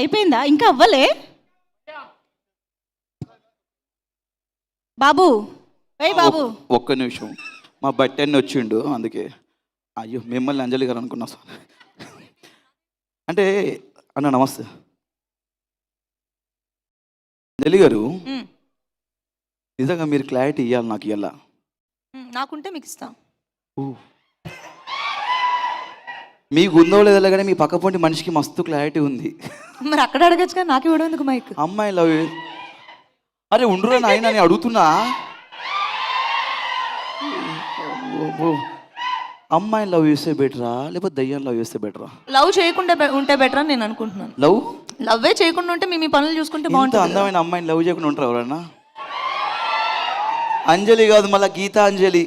అయిపోయిందా? ఇంకా అవ్వలే బాబు. బాబు ఒక్క నిమిషం, మా బట్టన్ని వచ్చిండు అందుకే. అయ్యో మిమ్మల్ని అంజలి గారు అనుకున్నా సార్. అంటే అన్న నమస్తే. అంజలి గారు నిజంగా మీరు క్లారిటీ ఇవ్వాలి నాకు ఇవ్వాల. నాకుంటే మీకు ఇస్తా. మీకు ఉందో లేదో కానీ మీ పక్క పొంటి మనిషికి మస్తు క్లారిటీ ఉంది. మరి అక్కడ అడగచ్చు కానీ నాకు ఇవ్వడం ఎందుకు మైక్? అమ్మాయి లవ్. అరే ఉండురా నాయన అని అడుగుతున్నా. అమ్మాయిని లవ్ చేస్తే బెటరా లేకపోతే దయ్యాన్ని లవ్ చేస్తే బెటరా? లవ్ చేయకుండా ఉంటే బెటర్ అని నేను అనుకుంటున్నాను. లవ్వే చేయకుండా ఉంటే మీ పనులు చూసుకుంటే బాగుంటుంది. అందమైన అమ్మాయిని లవ్ చేయకుండా ఉంటారు ఎవరన్నా? అంజలి కాదు మళ్ళీ గీతాంజలి.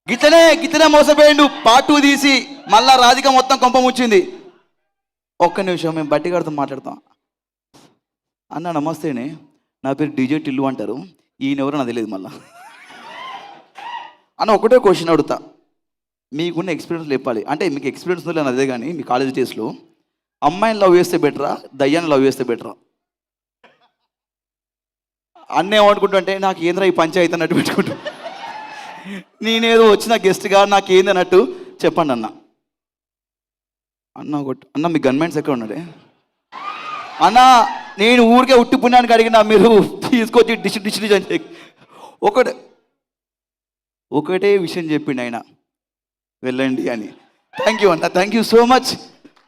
గితనే మోసపోయిండు. పార్ట్ 2 తీసి మళ్ళా రాధిక మొత్తం కొంప ముచ్చింది. ఒక్క నిమిషం, మేము బట్టి గారితో మాట్లాడతాం. అన్న నమస్తేనే, నా పేరు డీజే టిల్లు అంటారు. ఈయన ఎవరో నాకు తెలియదు. మళ్ళా అన్న ఒకటే క్వశ్చన్ అడుగుతా, మీకున్న ఎక్స్పీరియన్స్ చెప్పాలి. అంటే మీకు ఎక్స్పీరియన్స్ ఉందో లేని అదే కానీ మీ కాలేజ్ డేస్లో అమ్మాయిని లవ్ చేస్తే బెటరా దయ్యాన్ని లవ్ చేస్తే బెటరా? అన్న ఏమనుకుంటుంటే నాకు ఏంద్రా ఈ పంచాయతీ అన్నట్టు పెట్టుకుంటా. నేనేదో వచ్చిన గెస్ట్గా నాకు ఏంది అన్నట్టు చెప్పండి అన్న. అన్న మీ గన్మెన్స్ ఎక్కడ ఉన్నాడే? అన్న నేను ఊరికే ఉట్టి పుణ్యానికి అడిగినా, మీరు తీసుకొచ్చి డిష్ అని చెప్పి ఒకటే విషయం చెప్పిండు ఆయన, వెళ్ళండి అని. థ్యాంక్ యూ అన్న, thank you so much,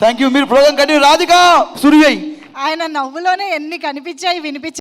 thank you. మీరు ప్రోగ్రామ్ కంటిన్యూ. రాధిక సురియ్ ఆయన నవ్వులోనే ఎన్ని కనిపించాయి వినిపించాయి.